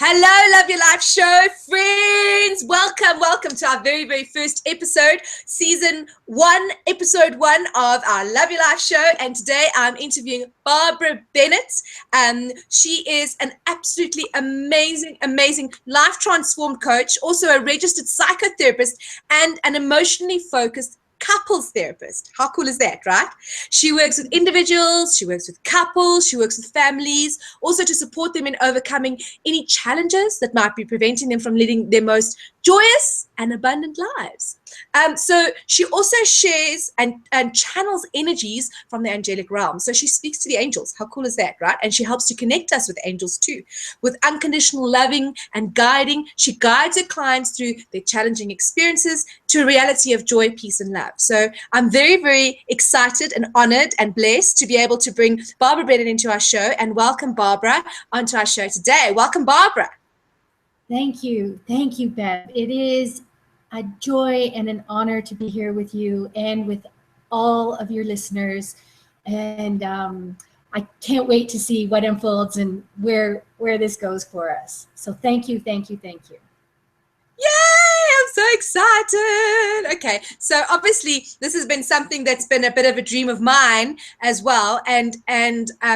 Hello, Love Your Life show friends. Welcome to our very first episode, season 1, episode 1 of our Love Your Life show. And today I'm interviewing Barbara Bennett. She is an absolutely amazing life transformed coach, also a registered psychotherapist and an emotionally focused couples therapist. How cool is that, right? She works with individuals, she works with couples, she works with families, also to support them in overcoming any challenges that might be preventing them from leading their most joyous and abundant lives. So she also shares and channels energies from the angelic realm. So she speaks to the angels. How cool is that, right? And she helps to connect us with angels too. With unconditional loving and guiding, she guides her clients through their challenging experiences to a reality of joy, peace, and love. So I'm very excited and honored and blessed to be able to bring Barbara Bennett into our show and welcome Barbara onto our show today. Welcome, Barbara. Thank you, Bev. It is a joy and an honor to be here with you and with all of your listeners. And I can't wait to see what unfolds and where this goes for us. So thank you. Yay! I'm so excited. Okay, so obviously this has been something that's been a bit of a dream of mine as well. And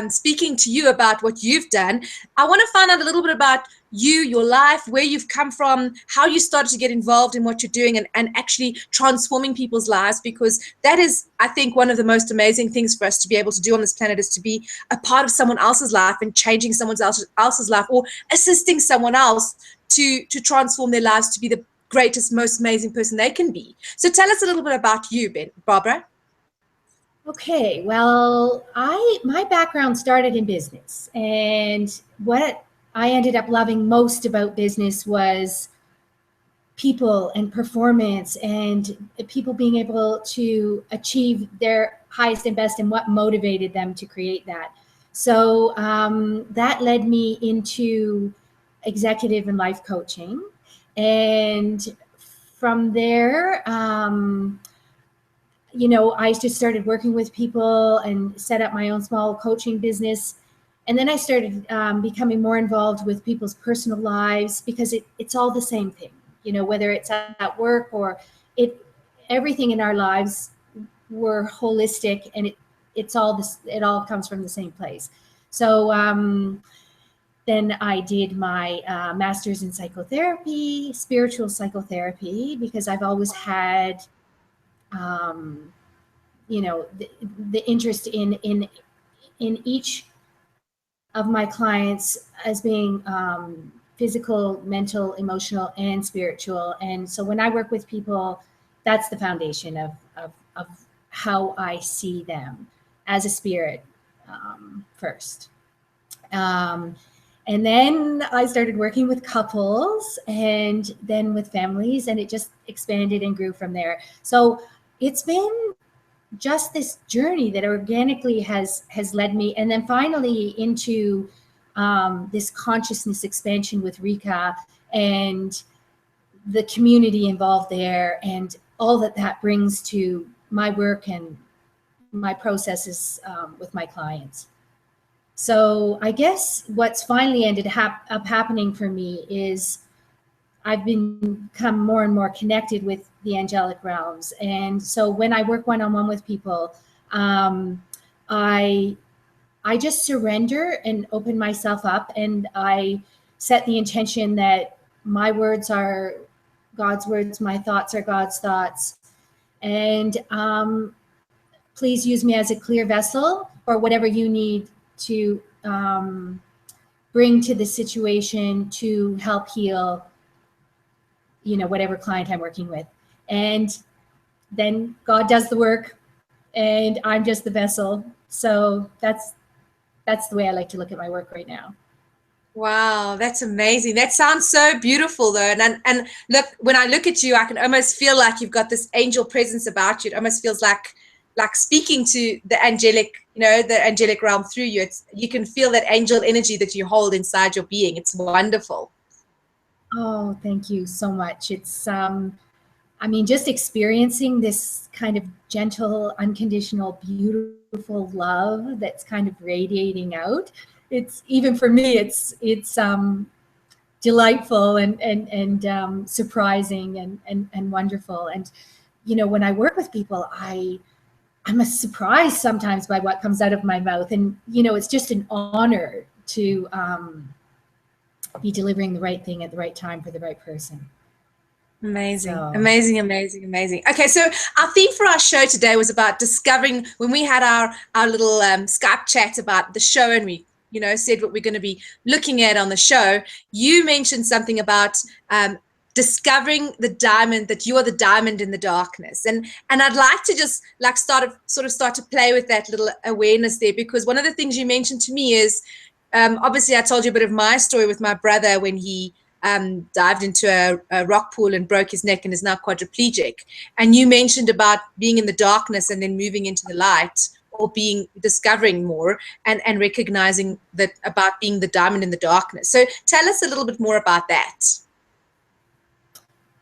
speaking to you about what you've done, I want to find out a little bit about you, your life, where you've come from, how you started to get involved in what you're doing and actually transforming people's lives, because that is, I think, one of the most amazing things for us to be able to do on this planet is to be a part of someone else's life and changing someone else's life or assisting someone else to transform their lives to be the greatest, most amazing person they can be. So tell us a little bit about you, Barbara. Okay, well, my background started in business, and what I ended up loving most about business was people and performance and people being able to achieve their highest and best and what motivated them to create that. So that led me into executive and life coaching. And from there, I just started working with people and set up my own small coaching business. And then I started becoming more involved with people's personal lives because it's all the same thing, whether it's at work or everything in our lives, we're holistic and it all comes from the same place. So then I did my master's in psychotherapy, spiritual psychotherapy, because I've always had, the interest in each of my clients as being physical, mental, emotional, and spiritual. And so when I work with people, that's the foundation of how I see them as a spirit first. And then I started working with couples and then with families, and it just expanded and grew from there. So it's been just this journey that organically has led me, and then finally into this consciousness expansion with Rika and the community involved there and all that brings to my work and my processes with my clients. So I guess what's finally ended up happening for me is I've become more and more connected with the angelic realms. And so when I work one-on-one with people, I just surrender and open myself up, and I set the intention that my words are God's words, my thoughts are God's thoughts. And please use me as a clear vessel for whatever you need to bring to the situation to help heal, whatever client I'm working with. And then God does the work and I'm just the vessel. So that's the way I like to look at my work right now. Wow, that's amazing. That sounds so beautiful though. And look, when I look at you, I can almost feel like you've got this angel presence about you. It almost feels like speaking to the angelic, the angelic realm through you. You can feel that angel energy that you hold inside your being. It's wonderful. Oh, thank you so much. It's just experiencing this kind of gentle, unconditional, beautiful love that's kind of radiating out. It's even for me, it's delightful and surprising and wonderful. And when I work with people, I'm surprised sometimes by what comes out of my mouth, and it's just an honor to be delivering the right thing at the right time for the right person. Amazing, So. amazing, amazing, amazing. Okay, so our theme for our show today was about discovering, when we had our little Skype chat about the show, and we said what we're going to be looking at on the show. You mentioned something about discovering the diamond, that you are the diamond in the darkness, and I'd like to just start to play with that little awareness there, because one of the things you mentioned to me is obviously I told you a bit of my story with my brother when he dived into a rock pool and broke his neck and is now quadriplegic. And you mentioned about being in the darkness and then moving into the light, or discovering more and recognizing that about being the diamond in the darkness. So tell us a little bit more about that.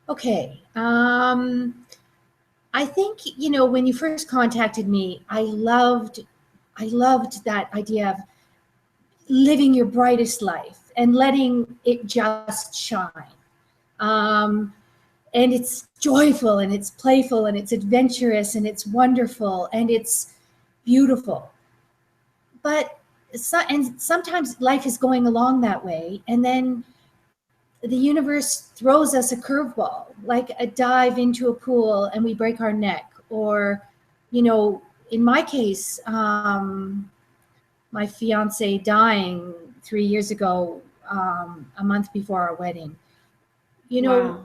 Okay. I think, when you first contacted me, I loved that idea of living your brightest life and letting it just shine. And it's joyful and it's playful and it's adventurous and it's wonderful and it's beautiful. But sometimes life is going along that way, and then the universe throws us a curveball, like a dive into a pool and we break our neck. Or, in my case, my fiance dying 3 years ago, a month before our wedding. Wow.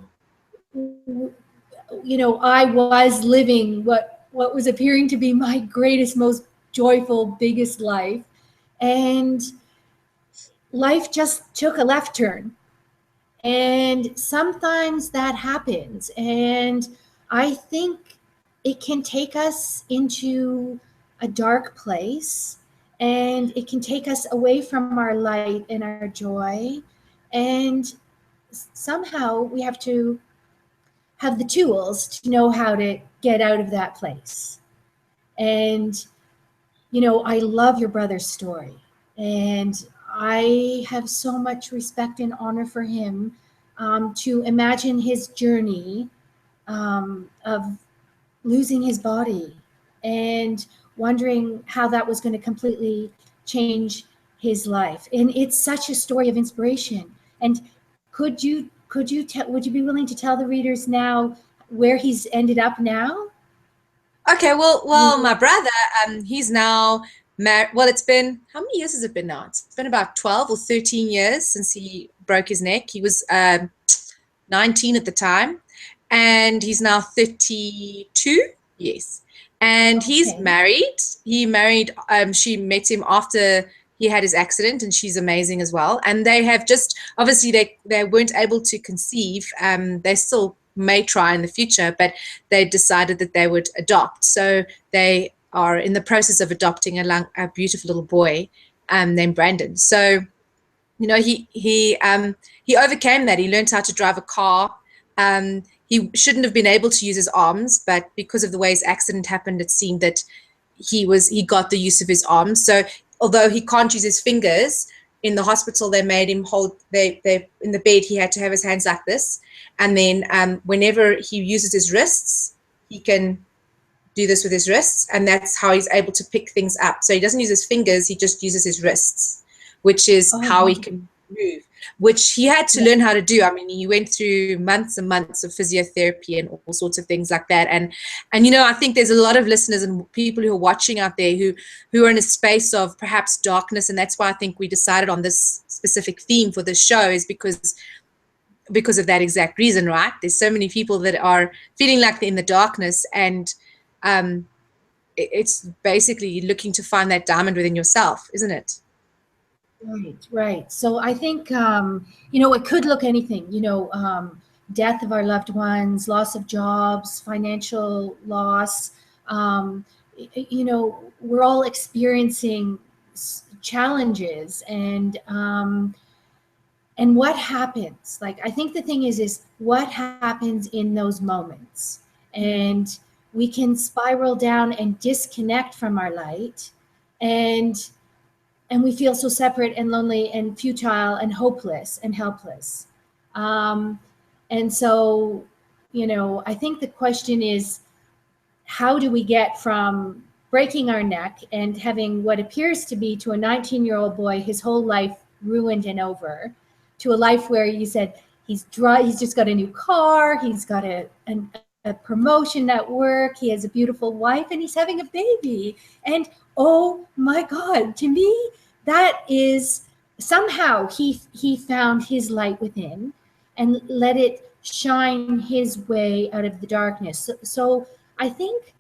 I was living what was appearing to be my greatest, most joyful, biggest life. And life just took a left turn. And sometimes that happens. And I think it can take us into a dark place, and it can take us away from our light and our joy. And somehow we have to have the tools to know how to get out of that place. And, I love your brother's story. And I have so much respect and honor for him, to imagine his journey of losing his body and wondering how that was going to completely change his life. And it's such a story of inspiration. And would you be willing to tell the readers now where he's ended up now? Okay, well, my brother, he's now married. Well, it's been, how many years has it been now? It's been about 12 or 13 years since he broke his neck. He was 19 at the time, and he's now 32. Yes. And he's married. He married, she met him after he had his accident, and she's amazing as well. And they have just, obviously they weren't able to conceive. They still may try in the future, but they decided that they would adopt. So they are in the process of adopting a beautiful little boy named Brandon. So, he overcame that. He learned how to drive a car. He shouldn't have been able to use his arms, but because of the way his accident happened, it seemed that he got the use of his arms. So although he can't use his fingers, in the hospital they made him hold, they in the bed he had to have his hands like this, and then whenever he uses his wrists, he can do this with his wrists, and that's how he's able to pick things up. So he doesn't use his fingers, he just uses his wrists, which is how he can move, which he had to learn how to do. I mean, he went through months and months of physiotherapy and all sorts of things like that. And I think there's a lot of listeners and people who are watching out there who are in a space of perhaps darkness, and that's why I think we decided on this specific theme for this show, is because of that exact reason, right? There's so many people that are feeling like they're in the darkness, and it's basically looking to find that diamond within yourself, isn't it? Right. So I think, it could look anything, death of our loved ones, loss of jobs, financial loss. We're all experiencing challenges, and what happens, like, I think the thing is what happens in those moments. And we can spiral down and disconnect from our light, and and we feel so separate and lonely and futile and hopeless and helpless. And so, I think the question is, how do we get from breaking our neck and having what appears to be, to a 19-year-old boy, his whole life ruined and over, to a life where you said he's just got a new car, he's got a promotion at work, he has a beautiful wife, and he's having a baby. And oh my God, to me, that is somehow he found his light within and let it shine his way out of the darkness. So I think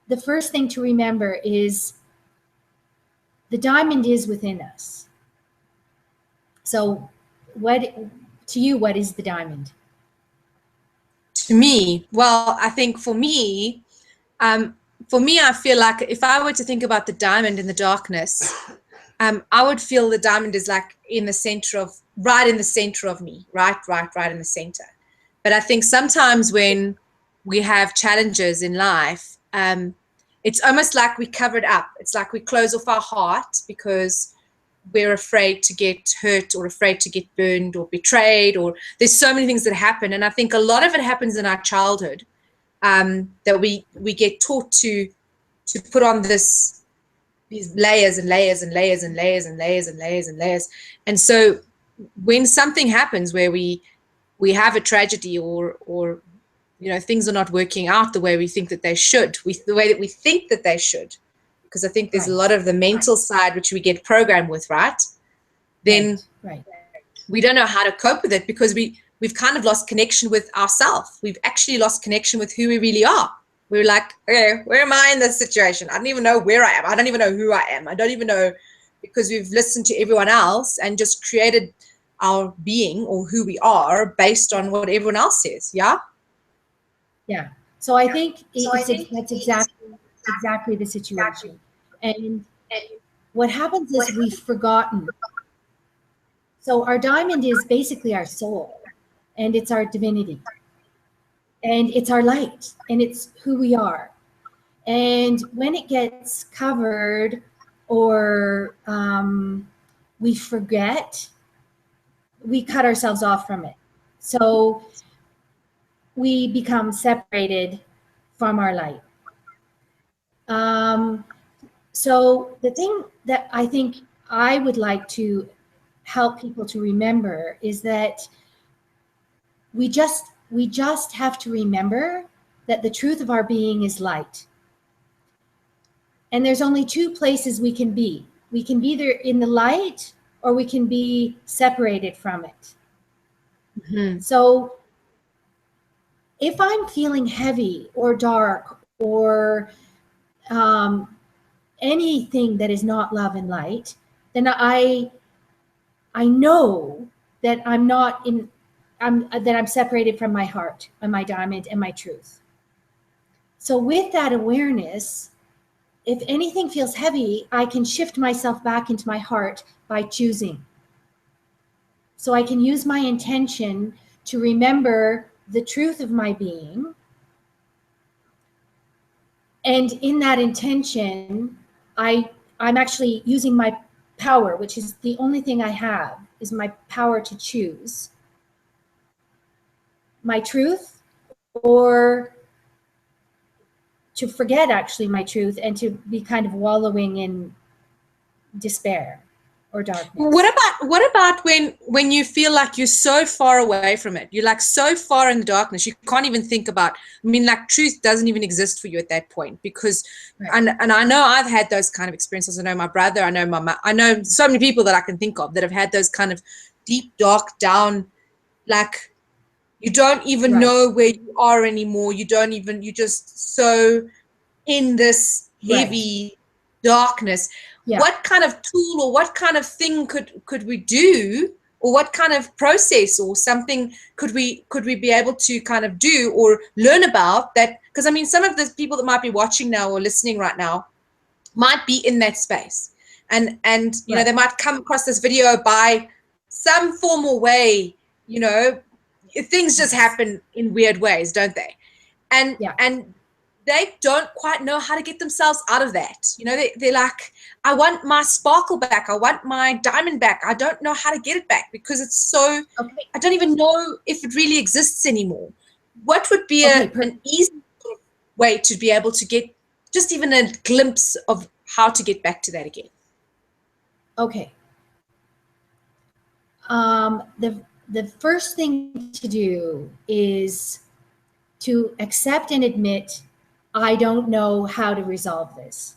the first thing to remember is the diamond is within us. So what is the diamond? To me, well, I think for me, I feel like if I were to think about the diamond in the darkness, I would feel the diamond is like right in the center of me, right in the center. But I think sometimes when we have challenges in life, it's almost like we cover it up. It's like we close off our heart because we're afraid to get hurt or afraid to get burned or betrayed, or there's so many things that happen. And I think a lot of it happens in our childhood, that we get taught to put on these layers and layers and layers and layers and layers and layers and layers. And so when something happens where we have a tragedy or things are not working out the way we think that they should, the way that we think that they should, because I think there's a lot of the mental side which we get programmed with, right? Then we don't know how to cope with it because we've kind of lost connection with ourselves. We've actually lost connection with who we really are. We're like, okay, where am I in this situation? I don't even know where I am. I don't even know who I am. I don't even know, because we've listened to everyone else and just created our being or who we are based on what everyone else says. Yeah? Yeah. So I think that's exactly the situation. And what happens is we've forgotten. So our diamond is basically our soul, and it's our divinity, and it's our light, and it's who we are. And when it gets covered or we forget, we cut ourselves off from it. So we become separated from our light. So the thing that I think I would like to help people to remember is that we just have to remember that the truth of our being is light. And there's only two places we can be. We can be either in the light or we can be separated from it. Mm-hmm. So if I'm feeling heavy or dark or anything that is not love and light, then I know that I'm separated from my heart and my diamond and my truth. So with that awareness, if anything feels heavy, I can shift myself back into my heart by choosing. So I can use my intention to remember the truth of my being. And in that intention, I'm actually using my power, which is the only thing I have, is my power to choose my truth or to forget actually my truth and to be kind of wallowing in despair or darkness. What about when you feel like you're so far away from it? You're like so far in the darkness, you can't even think about, like truth doesn't even exist for you at that point, because and I know I've had those kind of experiences. I know my brother, I know my mom, I know so many people that I can think of that have had those kind of deep, dark down, like you don't even know where you are anymore. You're just so in this heavy darkness. Yeah. What kind of tool or what kind of thing could we do, or what kind of process or something could we be able to kind of do or learn about that? Because some of the people that might be watching now or listening right now might be in that space, and you know, they might come across this video by some formal way. Things just happen in weird ways, don't they? And they don't quite know how to get themselves out of that. You know, they're like, I want my sparkle back. I want my diamond back. I don't know how to get it back because it's so, Okay. I don't even know if it really exists anymore. What would be Okay. an easy way to be able to get just even a glimpse of how to get back to that again? Okay. The first thing to do is to accept and admit, I don't know how to resolve this.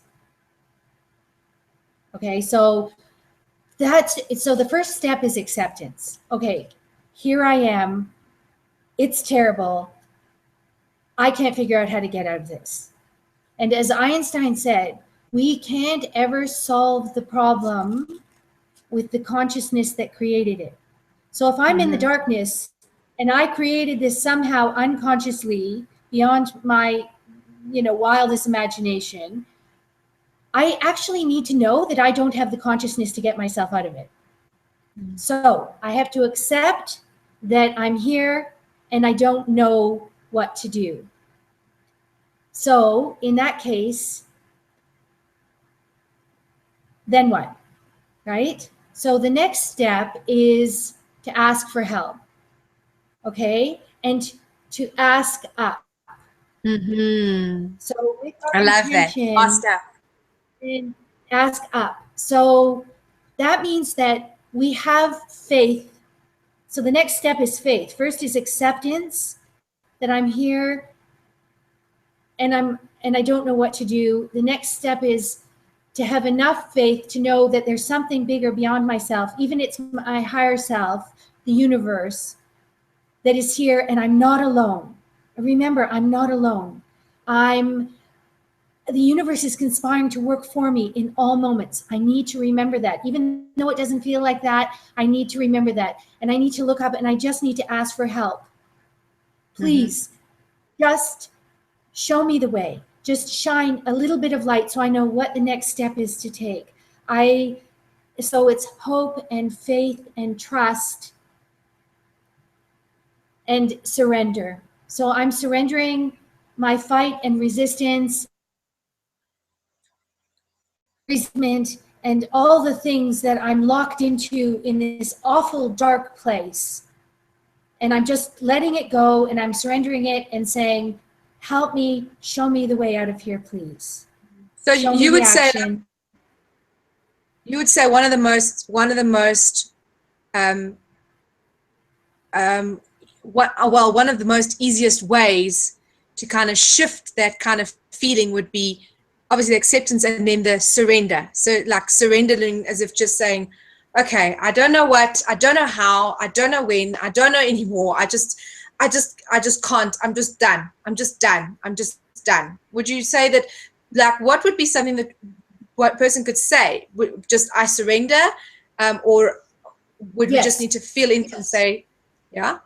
Okay, so the first step is acceptance. Okay, here I am. It's terrible. I can't figure out how to get out of this. And as Einstein said, we can't ever solve the problem with the consciousness that created it. So if I'm in the darkness and I created this somehow unconsciously beyond my, wildest imagination, I actually need to know that I don't have the consciousness to get myself out of it. So I have to accept that I'm here and I don't know what to do. So in that case, then what? Right? So the next step is to ask for help. Okay? And to ask up. So with our I love that. intention, Faster. and ask up. So that means that we have faith. So the next step is faith. First is acceptance that I'm here and I don't know what to do. The next step is to have enough faith to know that there's something bigger beyond myself, even it's my higher self, the universe, that is here, and I'm not alone. Remember, I'm not alone. The universe is conspiring to work for me in all moments. I need to remember that. Even though it doesn't feel like that, I need to remember that. And I need to look up and I just need to ask for help. Please, just show me the way. Just shine a little bit of light so I know what the next step is to take. So it's hope and faith and trust and surrender. So I'm surrendering my fight and resistance, resentment, and all the things that I'm locked into in this awful dark place. And I'm just letting it go and I'm surrendering it and saying, help me, show me the way out of here, please. So you would say one of the most one of the most easiest ways to kind of shift that kind of feeling would be obviously the acceptance and then the surrender. So like surrendering as if just saying, okay, I don't know what, I don't know how, I don't know when, I don't know anymore. I just can't. I'm just done. I'm just done. Would you say that, like, what would be something that what person could say? Just I surrender, or would we just need to feel into and say, yeah?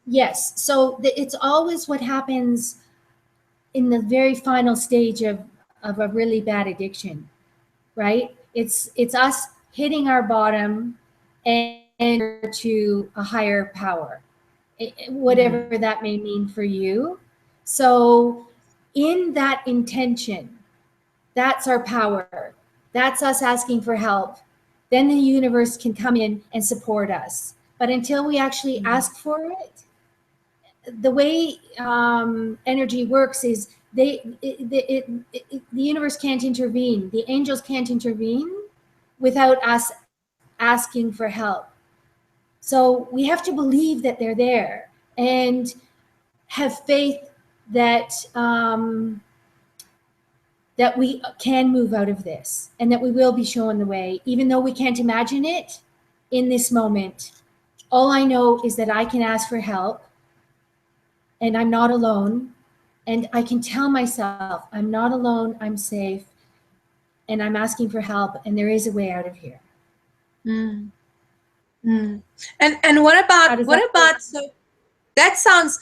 Yes. So it's always what happens in the very final stage of a really bad addiction, right? It's us hitting our bottom and to a higher power, whatever that may mean for you. So in that intention, that's our power. That's us asking for help. Then the universe can come in and support us. But until we actually ask for it, the way energy works is the universe can't intervene. The angels can't intervene without us asking for help. So we have to believe that they're there and have faith that that we can move out of this and that we will be shown the way, even though we can't imagine it in this moment. All I know is that I can ask for help and I'm not alone. And I can tell myself, I'm not alone, I'm safe, and I'm asking for help, and there is a way out of here. And what about so that sounds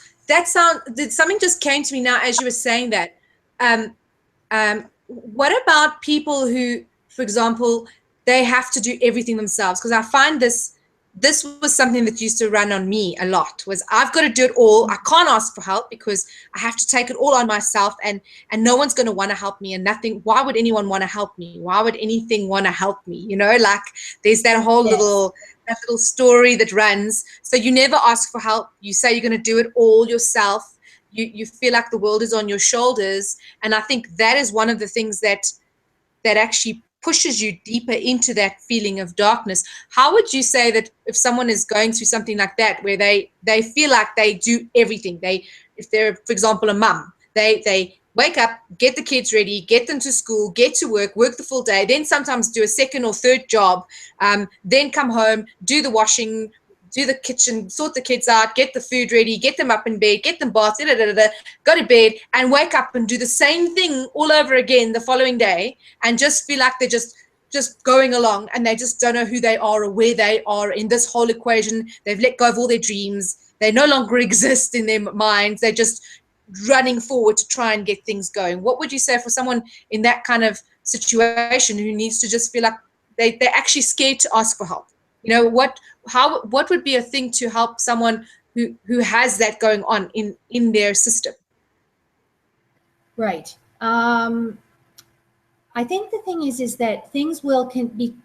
something just came to me now as you were saying that. What about people who, for example, they have to do everything themselves? Because I find this this was something that used to run on me a lot, was I've got to do it all. I can't ask for help because I have to take it all on myself, and no one's going to want to help me, and nothing. Why would anyone want to help me? Why would anything want to help me? You know, like there's that whole little story that runs. So you never ask for help. You say you're going to do it all yourself. You feel like the world is on your shoulders. And I think that is one of the things that actually pushes you deeper into that feeling of darkness. How would you say that if someone is going through something like that, where they feel like they do everything, if they're, for example, a mum, they wake up, get the kids ready, get them to school, get to work the full day, then sometimes do a second or third job, then come home, do the washing, do the kitchen, sort the kids out, get the food ready, get them up in bed, get them bathed, go to bed, and wake up and do the same thing all over again the following day, and just feel like they're just going along, and they just don't know who they are or where they are in this whole equation. They've let go of all their dreams. They no longer exist in their minds. They're just running forward to try and get things going. What would you say for someone in that kind of situation who needs to just feel like they're actually scared to ask for help? You know, what would be a thing to help someone who has that going on in their system? Right. I think the thing is that things will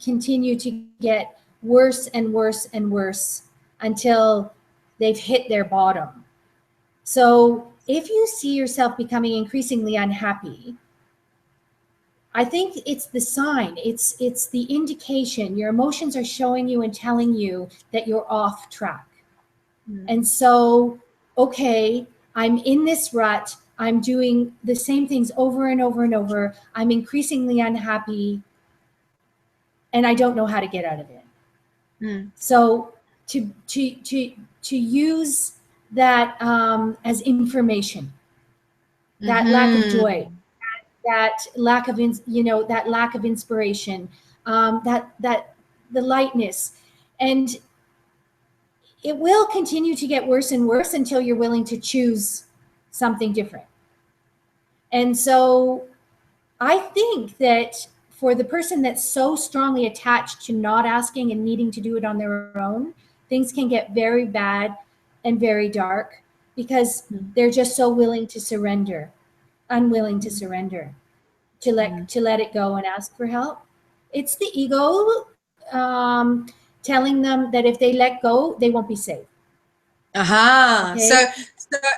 continue to get worse and worse and worse until they've hit their bottom. So if you see yourself becoming increasingly unhappy, I think it's the sign, it's the indication. Your emotions are showing you and telling you that you're off track. And so, okay, I'm in this rut. I'm doing the same things over and over and over. I'm increasingly unhappy, and I don't know how to get out of it. So to use that as information, that lack of joy, that lack of that lack of inspiration, that the lightness, and it will continue to get worse and worse until you're willing to choose something different. And so I think that for the person that's so strongly attached to not asking and needing to do it on their own, things can get very bad and very dark because they're just so unwilling to surrender, to let it go and ask for help. It's the ego telling them that if they let go, they won't be safe. Okay.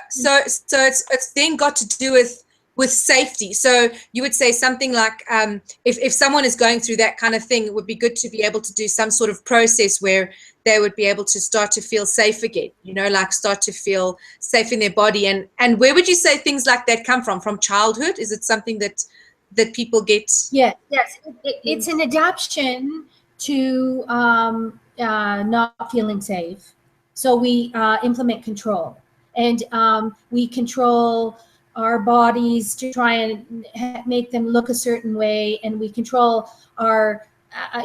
So it's then got to do with safety. So you would say something like, if someone is going through that kind of thing, it would be good to be able to do some sort of process where they would be able to start to feel safe again, like start to feel safe in their body. And where would you say things like that come from? From childhood? Is it something that people get? Yes. It's an adaptation to not feeling safe. So we implement control, and we control our bodies to try and make them look a certain way, and we control our,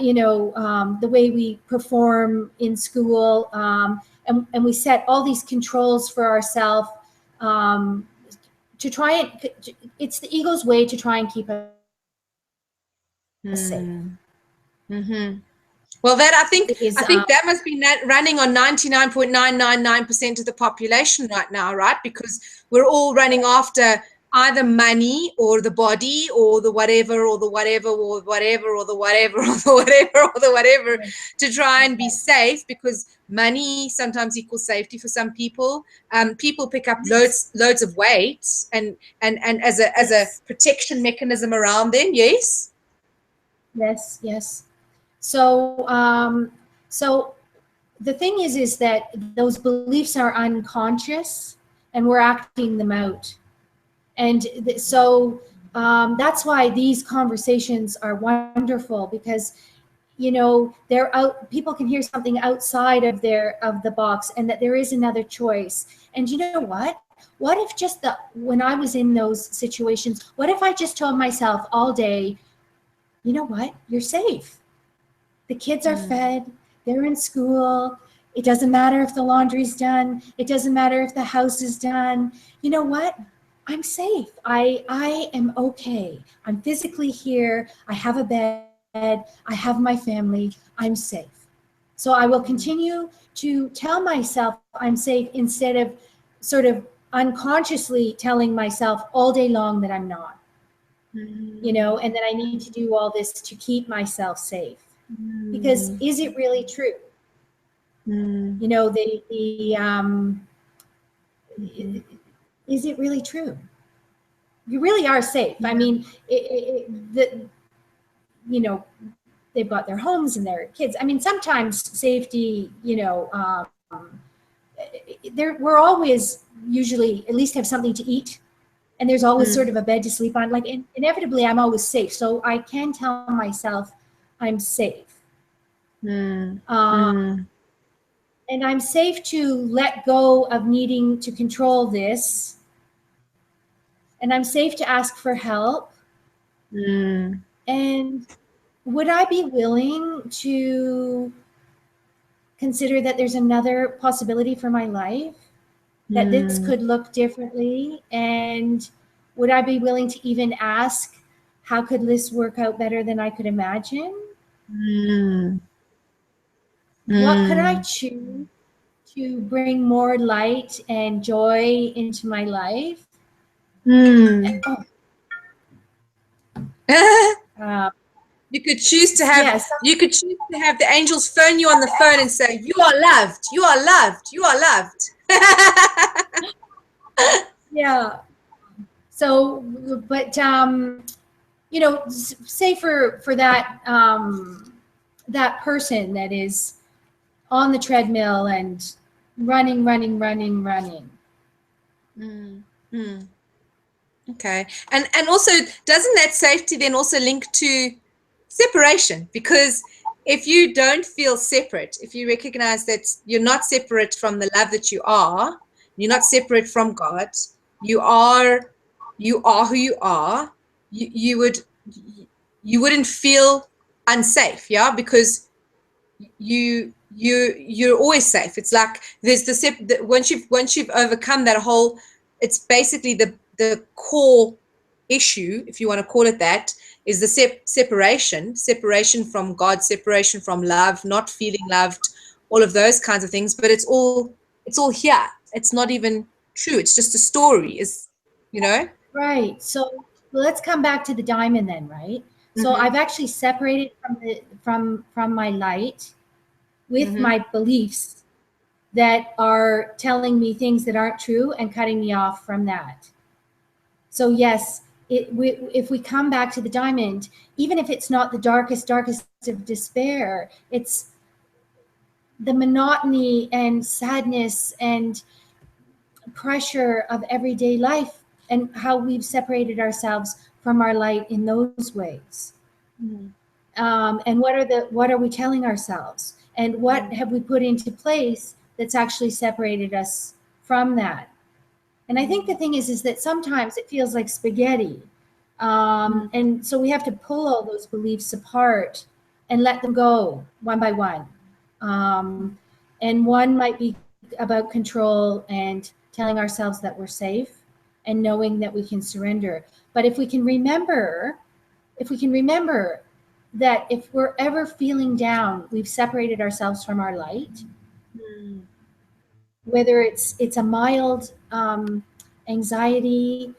the way we perform in school, and we set all these controls for ourselves to try and. It's the ego's way to try and keep us safe. Well, that I think that must be running on 99.999% of the population right now, right? Because we're all running after either money or the body or the whatever or the whatever or whatever or the whatever or the whatever or the whatever to try and be safe, because money sometimes equals safety for some people. People pick up loads of weight and as a protection mechanism around them. Yes. Yes. So the thing is that those beliefs are unconscious, and we're acting them out. And so that's why these conversations are wonderful, because they're out. People can hear something outside of the box, and that there is another choice. And you know what? What if when I was in those situations, what if I just told myself all day, you know what? You're safe. The kids are fed. They're in school. It doesn't matter if the laundry's done. It doesn't matter if the house is done. You know what? I'm safe. I am okay. I'm physically here. I have a bed. I have my family. I'm safe. So I will continue to tell myself I'm safe instead of sort of unconsciously telling myself all day long that I'm not, you know, and that I need to do all this to keep myself safe. Because is it really true? You know, is it really true? You really are safe. I mean, you know, they've got their homes and their kids. I mean, sometimes safety, you know, we're always usually at least have something to eat, and there's always sort of a bed to sleep on. Like inevitably, I'm always safe, so I can tell myself I'm safe. And I'm safe to let go of needing to control this, and I'm safe to ask for help. And would I be willing to consider that there's another possibility for my life, that this could look differently? And would I be willing to even ask, how could this work out better than I could imagine? What could I choose to bring more light and joy into my life? You could choose to have, yes. you could choose to have the angels phone you on the phone and say, you are loved, you are loved, you are loved. Yeah. So, but, you know, say for that, that person that is on the treadmill and running. Okay. And also, doesn't that safety then also link to separation? Because if you don't feel separate, if you recognize that you're not separate from the love that you are, you're not separate from God, you are who you are, you wouldn't feel unsafe, yeah? Because you're always safe. It's like there's once you've overcome that whole, it's basically the core issue, if you want to call it that, is the separation from God, separation from love, not feeling loved, all of those kinds of things. But it's all here. It's not even true. It's just a story. Is, you know? Right. So let's come back to the diamond then, right? So I've actually separated from my light with my beliefs that are telling me things that aren't true and cutting me off from that. So yes, if we come back to the diamond, even if it's not the darkest of despair, it's the monotony and sadness and pressure of everyday life and how we've separated ourselves from our light in those ways. And what are we telling ourselves? And what have we put into place that's actually separated us from that? And I think the thing is that sometimes it feels like spaghetti. And so we have to pull all those beliefs apart and let them go one by one. And one might be about control and telling ourselves that we're safe and knowing that we can surrender. But if we can remember that if we're ever feeling down, we've separated ourselves from our light, whether it's a mild anxiety,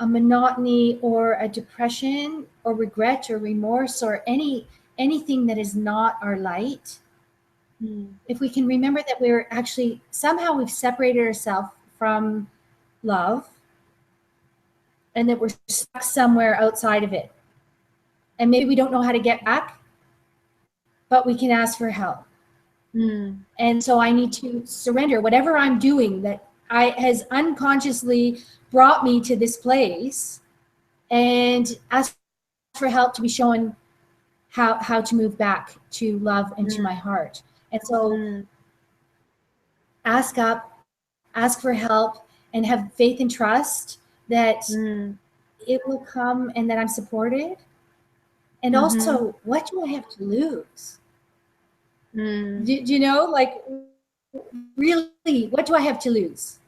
a monotony, or a depression, or regret, or remorse, or anything that is not our light. If we can remember that we're actually somehow we've separated ourselves from love, and that we're stuck somewhere outside of it, and maybe we don't know how to get back, but we can ask for help. And so I need to surrender whatever I'm doing that has unconsciously brought me to this place, and ask for help to be shown how to move back to love and to my heart. And so ask for help, and have faith and trust that it will come and that I'm supported. And also, what do I have to lose? Do you know, like, really, what do I have to lose?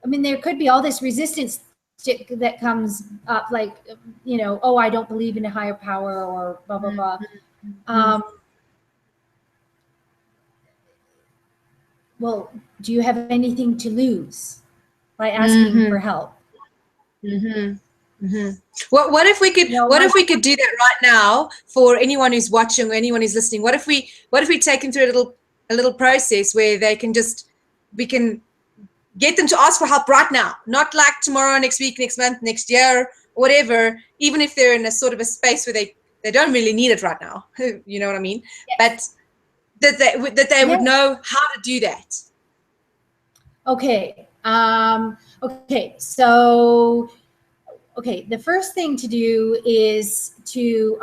I mean, there could be all this resistance that comes up, like, you know, oh, I don't believe in a higher power, or blah, blah, blah. well, do you have anything to lose by asking for help? What if we could My do that right now for anyone who's watching or anyone who's listening? What if we take them through a little process where we can get them to ask for help right now, not like tomorrow, next week, next month, next year, whatever, even if they're in a sort of a space where they don't really need it right now. You know what I mean? Yes. But that they would know how to do that. Okay. So the first thing to do is to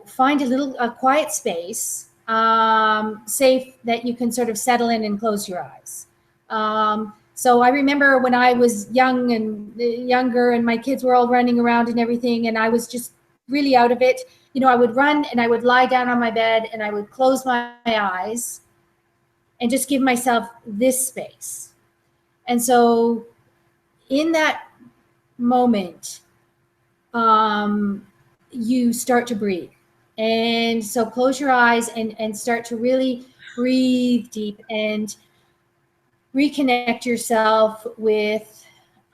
find a quiet space, safe, that you can sort of settle in and close your eyes. So I remember when I was younger and my kids were all running around and everything, and I was just really out of it. I would run and I would lie down on my bed and I would close my eyes and just give myself this space. And so in that moment, you start to breathe. And so close your eyes and start to really breathe deep and reconnect yourself with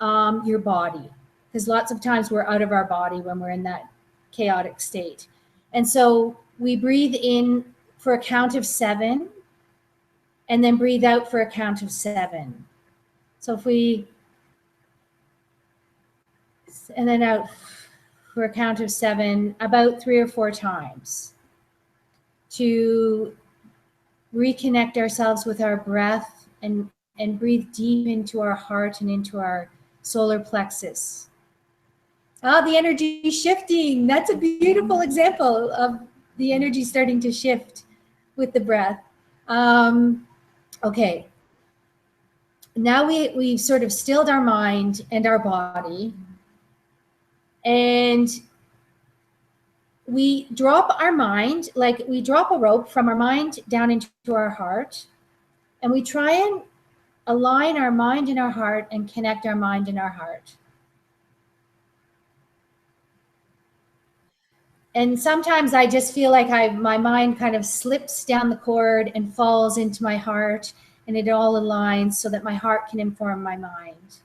your body. Because lots of times we're out of our body when we're in that chaotic state. And so we breathe in for a count of 7 and then breathe out for a count of 7. So if we, and then out for a count of 7, about 3 or 4 times, to reconnect ourselves with our breath and breathe deep into our heart and into our solar plexus. The energy shifting. That's a beautiful example of the energy starting to shift with the breath. Okay. Now we've sort of stilled our mind and our body, and we drop our mind, like we drop a rope from our mind down into our heart, and we try and align our mind and our heart and connect our mind and our heart. And sometimes I just feel like my mind kind of slips down the cord and falls into my heart, and it all aligns so that my heart can inform my mind.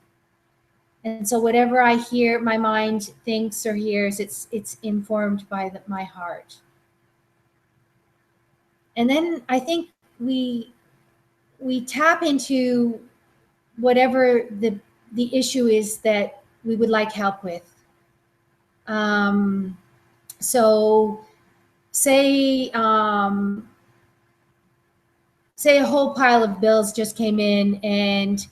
And so whatever I hear, my mind thinks or hears, it's informed by my heart. And then I think we tap into whatever the issue is that we would like help with. So say a whole pile of bills just came in and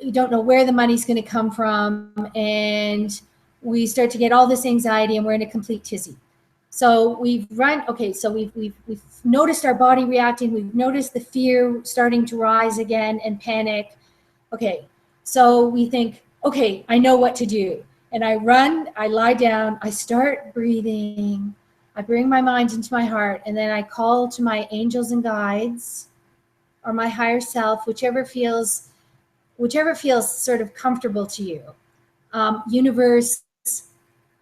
you don't know where the money's going to come from, and we start to get all this anxiety and we're in a complete tizzy. So we've noticed our body reacting. We've noticed the fear starting to rise again and panic. Okay, so we think, okay, I know what to do. And I run, I lie down, I start breathing, I bring my mind into my heart, and then I call to my angels and guides or my higher self, whichever feels sort of comfortable to you. Universe,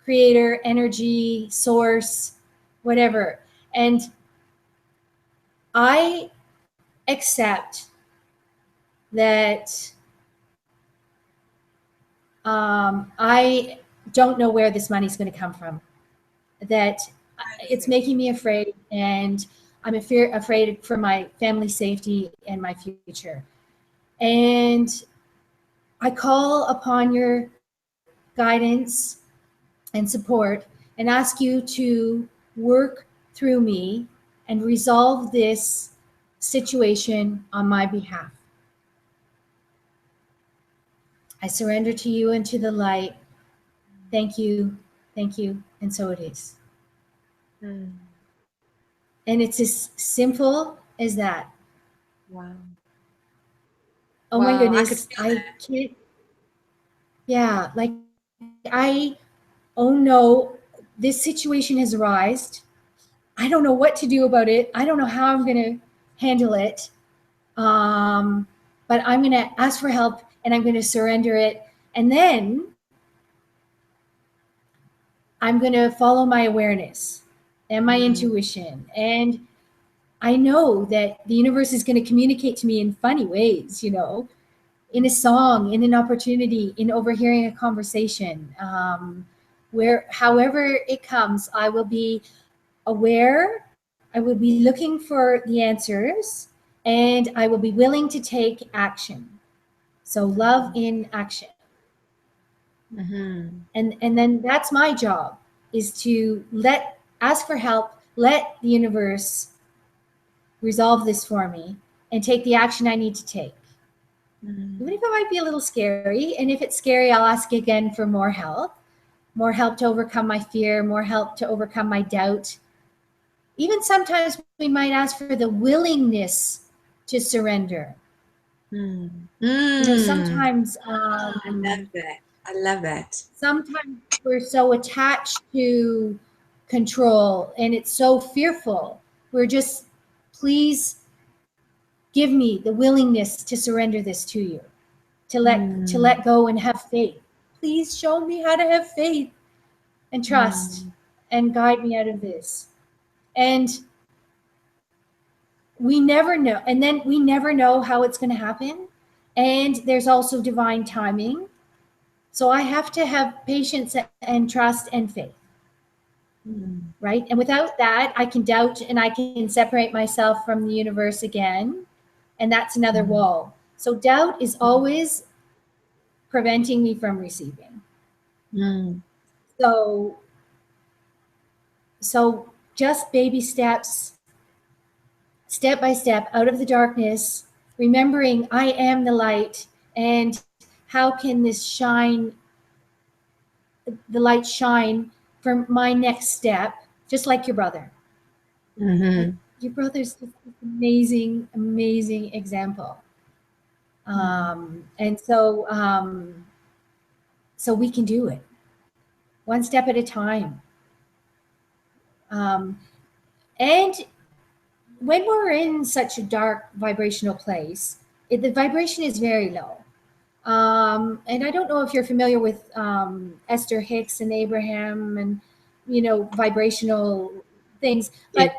creator, energy, source, whatever. And I accept that I don't know where this money's going to come from, that it's making me afraid, and I'm afraid for my family safety and my future. And I call upon your guidance and support and ask you to work through me and resolve this situation on my behalf. I surrender to you and to the light. Thank you, and so it is. And it's as simple as that. Wow. Oh my goodness, I can't. Yeah, like oh no, this situation has arisen. I don't know what to do about it. I don't know how I'm going to handle it. But I'm going to ask for help and I'm going to surrender it. And then I'm going to follow my awareness and my intuition. And I know that the universe is going to communicate to me in funny ways, in a song, in an opportunity, in overhearing a conversation. Where, however it comes, I will be aware, I will be looking for the answers, and I will be willing to take action. So love in action. Mm-hmm. And then that's my job, is to ask for help, let the universe resolve this for me, and take the action I need to take. Mm-hmm. Even if it might be a little scary. And if it's scary, I'll ask again for more help to overcome my fear, more help to overcome my doubt. Even sometimes we might ask for the willingness to surrender. Mm. Sometimes I love that. I love that. sometimes we're so attached to control and it's so fearful. We're just, please give me the willingness to surrender this to you, to let go and have faith. Please show me how to have faith and trust and guide me out of this. And we never know. And then we never know how it's going to happen. And there's also divine timing. So I have to have patience and trust and faith. Right? And without that, I can doubt and I can separate myself from the universe again. And that's another wall. So doubt is always preventing me from receiving. So just baby steps, step by step out of the darkness, remembering I am the light, and how can this the light shine for my next step, just like your brother. Like, your brother's just this amazing, amazing example. And so we can do it one step at a time. And when we're in such a dark vibrational place, the vibration is very low. And I don't know if you're familiar with Esther Hicks and Abraham and, vibrational things, but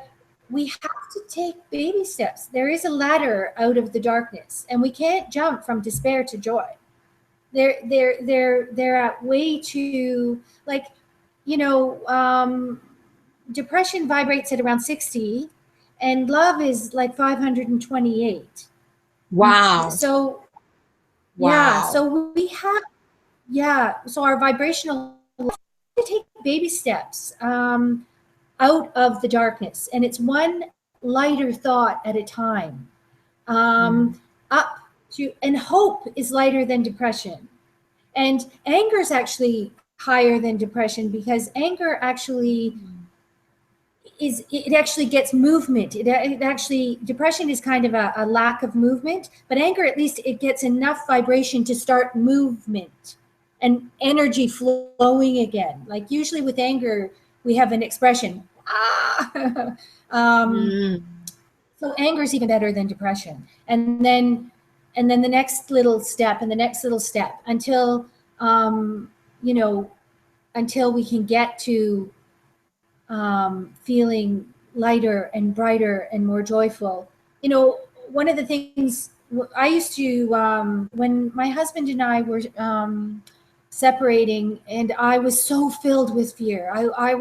we have to take baby steps. There is a ladder out of the darkness, and we can't jump from despair to joy. They're at way too, like, depression vibrates at around 60, and love is like 528. Wow. So Wow. so we have, so our vibrational, to take baby steps out of the darkness, and it's one lighter thought at a time, up to, and hope is lighter than depression, and anger is actually higher than depression, because anger actually it actually gets movement. It actually, depression is kind of a lack of movement, but anger, at least it gets enough vibration to start movement and energy flowing again. Like usually with anger, we have an expression. So anger is even better than depression. And then the next little step and the next little step until, until we can get to feeling lighter and brighter and more joyful. One of the things I used to, when my husband and I were separating, and I was so filled with fear. I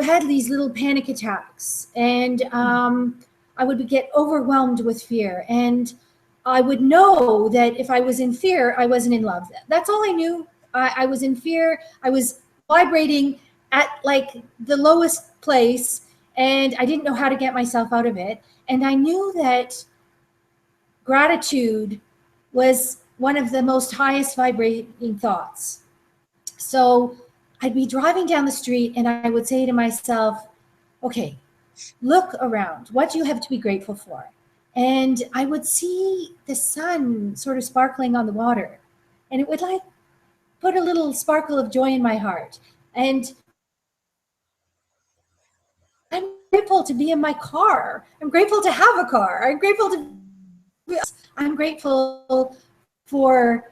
had these little panic attacks, and I would get overwhelmed with fear. And I would know that if I was in fear, I wasn't in love. That's all I knew. I was in fear. I was vibrating at like the lowest place, and I didn't know how to get myself out of it. And I knew that gratitude was one of the most highest vibrating thoughts. So I'd be driving down the street and I would say to myself, okay, look around. What do you have to be grateful for? And I would see the sun sort of sparkling on the water, and it would like put a little sparkle of joy in my heart. And I'm grateful to be in my car. I'm grateful to have a car. I'm grateful for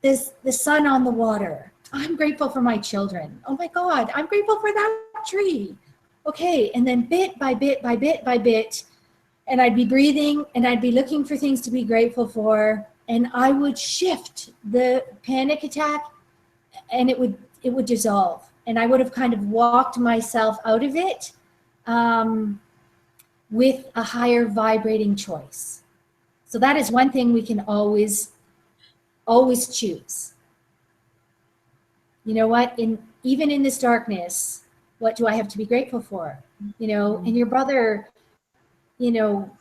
the sun on the water. I'm grateful for my children. Oh my God, I'm grateful for that tree. okay. And then bit by bit by bit by bit, and I'd be breathing and I'd be looking for things to be grateful for. And I would shift the panic attack, and it would dissolve. And I would have kind of walked myself out of it with a higher vibrating choice. So that is one thing we can always choose. You know what? Even in this darkness, what do I have to be grateful for? You know, and your brother, you know,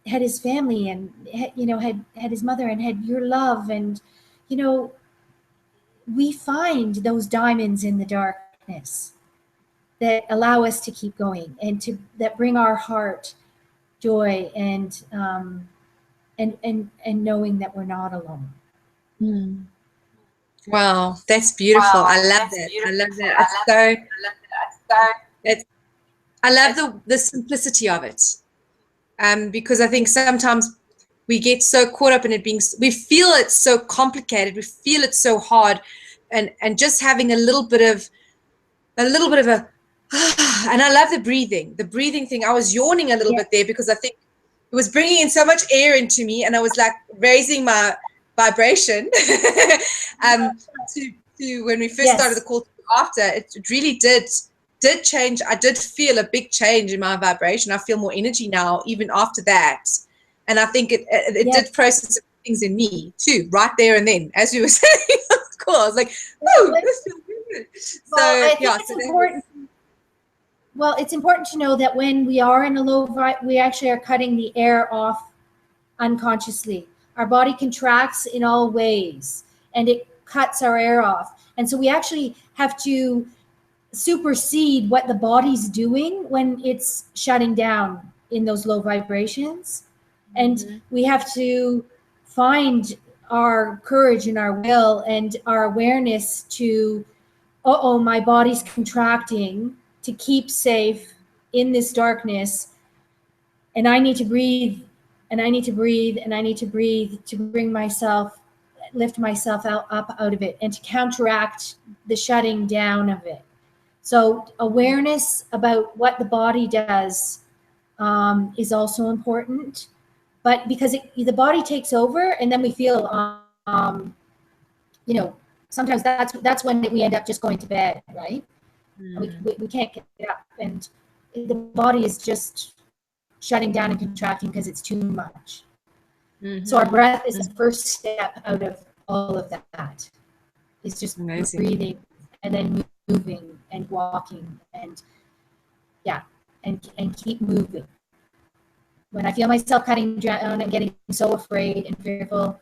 had his family and, you know, had his mother and had your love. And, you know, we find those diamonds in the darkness that allow us to keep going and that bring our heart joy and knowing that we're not alone. Mm. Wow, that's beautiful. I love that. I love that. I love the simplicity of it. Because I think sometimes we get so caught up in it we feel it's so complicated, we feel it's so hard, and just having a little bit of a and I love the breathing thing. I was yawning a little bit there because I think it was bringing in so much air into me, and I was like raising my vibration to when we first started the call after. It really did change. I did feel a big change in my vibration. I feel more energy now, even after that. And I think it did process things in me too, right there and then, as you were saying. Of course, like, oh, this feels good. Well, I think it's important. Well, it's important to know that when we are in a low vibe, we actually are cutting the air off unconsciously. Our body contracts in all ways, and it cuts our air off. And so we actually have to supersede what the body's doing when it's shutting down in those low vibrations. And we have to find our courage and our will and our awareness to, my body's contracting to keep safe in this darkness, and I need to breathe, and I need to breathe, and I need to breathe to lift myself up out of it, and to counteract the shutting down of it. So awareness about what the body does is also important, but because the body takes over, and then we feel, you know, sometimes that's when we end up just going to bed, right? We can't get up, and the body is just shutting down and contracting because it's too much. So our breath is the first step out of all of that. It's just breathing and then moving and walking and keep moving. When I feel myself cutting down and getting so afraid and fearful,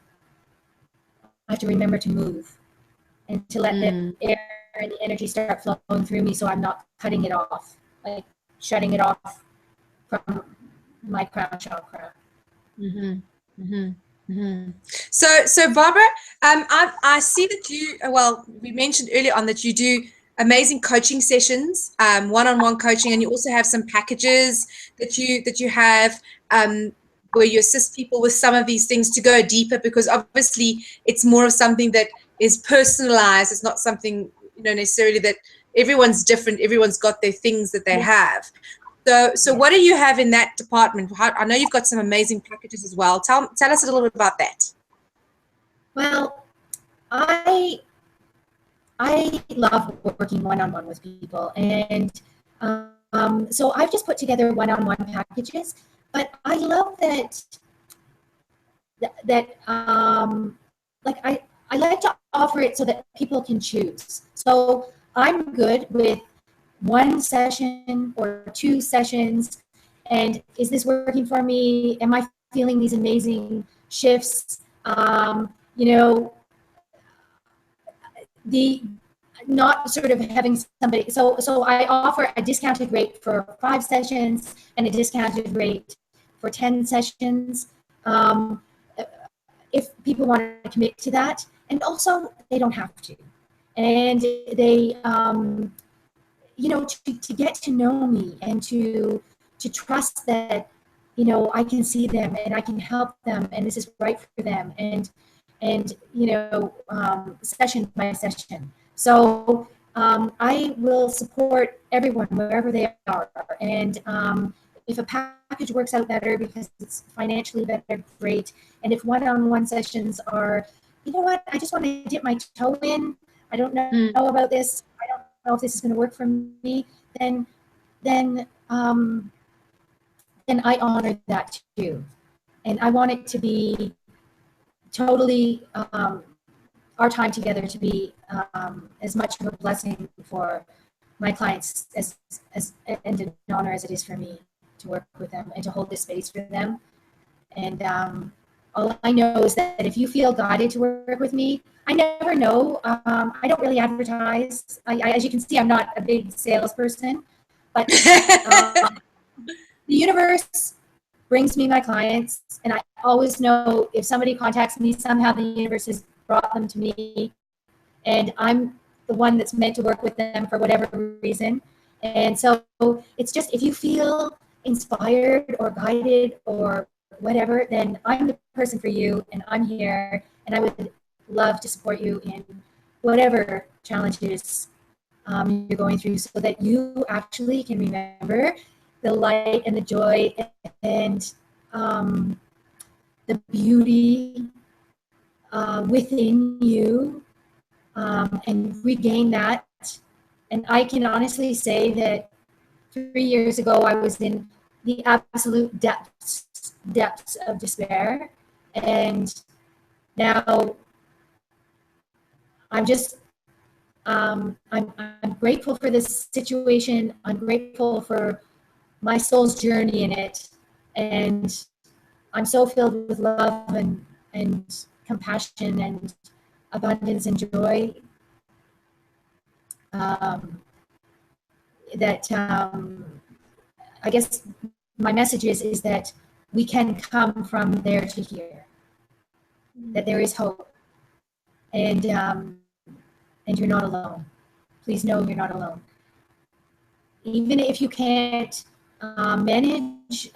I have to remember to move and to let the air and the energy start flowing through me, so I'm not cutting it off, like shutting it off from my crown chakra. So Barbara, I see that we mentioned earlier on that you do amazing coaching sessions, one-on-one coaching, and you also have some packages that you have where you assist people with some of these things to go deeper, because obviously it's more of something that is personalized. It's not something, necessarily that everyone's different. Everyone's got their things that they have. So what do you have in that department? I know you've got some amazing packages as well. Tell us a little bit about that. Well, I love working one-on-one with people, and so I've just put together one-on-one packages. But I love that I like to offer it so that people can choose. So I'm good with one session or two sessions, and is this working for me? Am I feeling these amazing shifts? Not sort of having somebody. So I offer a discounted rate for 5 sessions and a discounted rate for 10 sessions. If people want to commit to that, and also they don't have to, and they to get to know me and to trust that I can see them and I can help them and this is right for them, and session by session. So I will support everyone wherever they are. And if a package works out better because it's financially better, great. And if one-on-one sessions are, you know what, I just want to dip my toe in. I don't know about this. I don't know if this is going to work for me. Then I honor that too. And I want it to be totally our time together to be as much of a blessing for my clients as and an honor as it is for me to work with them and to hold this space for them. And all I know is that if you feel guided to work with me, I never know. I don't really advertise. As you can see, I'm not a big salesperson, but the universe brings me my clients, and I always know if somebody contacts me, somehow the universe has brought them to me, and I'm the one that's meant to work with them for whatever reason. And so it's just, if you feel inspired or guided or whatever, then I'm the person for you, and I'm here, and I would love to support you in whatever challenges you're going through, so that you actually can remember the light and the joy and the beauty within you, and regain that. And I can honestly say that 3 years ago, I was in the absolute depths of despair. And now I'm just, I'm grateful for this situation. I'm grateful for my soul's journey in it. And I'm so filled with love and compassion and abundance and joy that I guess my message is that we can come from there to here, that there is hope, and you're not alone. Please know you're not alone. Even if you can't manage,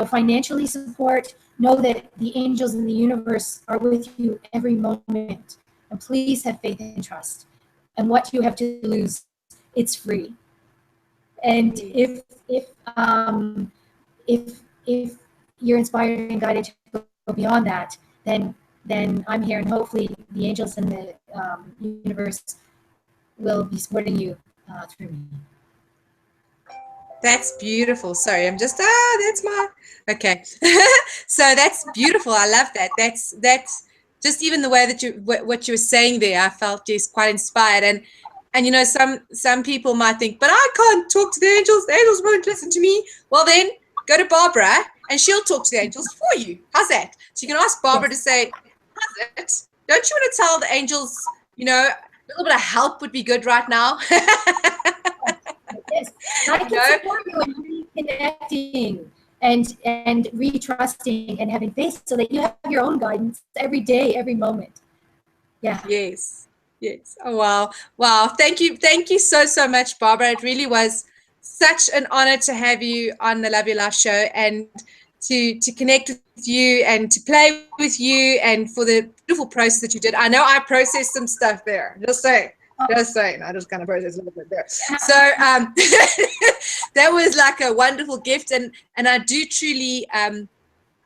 financially support, know that the angels in the universe are with you every moment. And please have faith and trust. And what you have to lose, it's free. And if you're inspired and guided to go beyond that, then I'm here, and hopefully the angels in the universe will be supporting you through me. That's beautiful. Sorry, I'm just that's my okay. So that's beautiful. I love that. That's just even the way that what you were saying there, I felt just quite inspired. And some people might think, but I can't talk to the angels. The angels won't listen to me. Well, then go to Barbara, and she'll talk to the angels for you. How's that? So you can ask Barbara to say, how's it? Don't you want to tell the angels, a little bit of help would be good right now? Yes. I can support you in reconnecting and retrusting and having faith, so that you have your own guidance every day, every moment. Yeah. Yes. Oh, wow. Thank you so much, Barbara. It really was such an honor to have you on the Love Your Life show, and to connect with you and to play with you, and for the beautiful process that you did. I know I processed some stuff there. Just saying. I just kind of processed a little bit there. So that was like a wonderful gift, and I do truly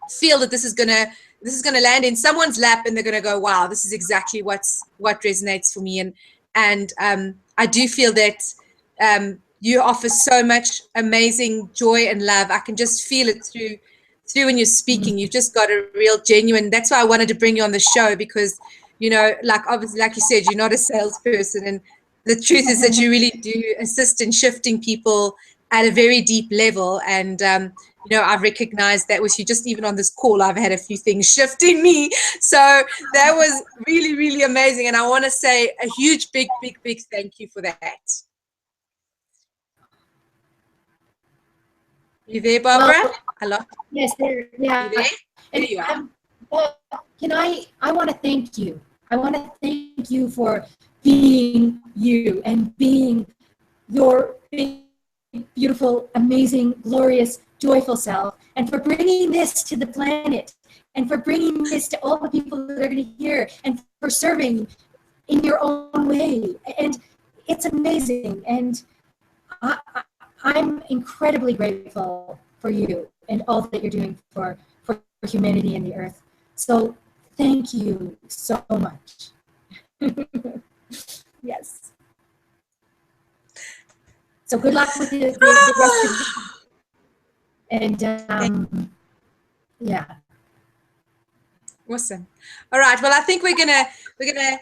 feel that this is gonna land in someone's lap, and they're gonna go, wow, this is exactly what resonates for me. And I do feel that you offer so much amazing joy and love. I can just feel it through when you're speaking. You've just got a real genuine. That's why I wanted to bring you on the show, because obviously, like you said, you're not a salesperson, and the truth is that you really do assist in shifting people at a very deep level. And I've recognized that with you. Just even on this call, I've had a few things shifting me. So that was really, really amazing. And I want to say a huge, big thank you for that. You there, Barbara? Well, hello. Yes, there. Yeah. You there? There you are. I want to thank you. I want to thank you for being you and being your big, beautiful, amazing, glorious, joyful self, and for bringing this to the planet, and for bringing this to all the people that are going to hear, and for serving in your own way. And it's amazing. And I'm incredibly grateful for you and all that you're doing for humanity and the earth. So thank you so much. Yes. So good luck with the rest of it. And yeah. Awesome. All right. Well, I think we're gonna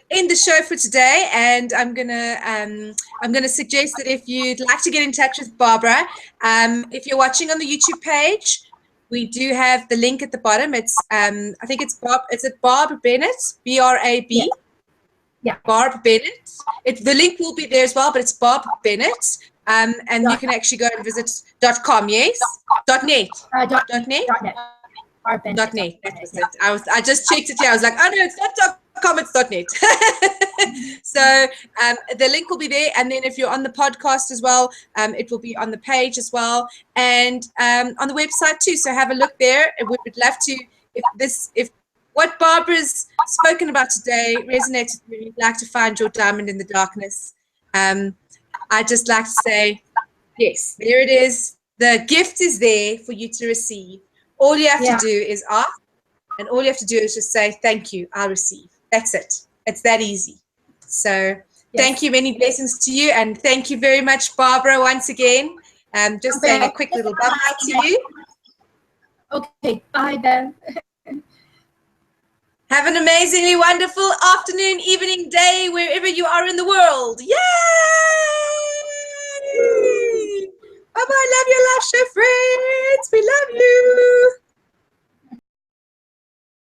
end the show for today, and I'm gonna suggest that if you'd like to get in touch with Barbara, if you're watching on the YouTube page, we do have the link at the bottom. It's I think it's Barb. Is it Barb Bennett? BRAB. Yeah. Barb Bennett. The link will be there as well, but it's Barb Bennett. And you can actually go and visit .com. Yes. .net. .net. .net. That's it. I just checked it here. I was like, oh no, it's not .com, it's .net. So the link will be there, and then if you're on the podcast as well, it will be on the page as well, and on the website too. So have a look there. We would love to, if what Barbara's spoken about today resonates with you, you'd like to find your diamond in the darkness. I'd just like to say, yes, there it is. The gift is there for you to receive. All you have to do is ask, and all you have to do is just say, thank you, I'll receive. That's it. It's that easy. So thank you, many blessings to you, and thank you very much, Barbara, once again. Just saying a quick little bye to you. Okay, bye, Ben. Have an amazingly wonderful afternoon, evening, day, wherever you are in the world. Yay!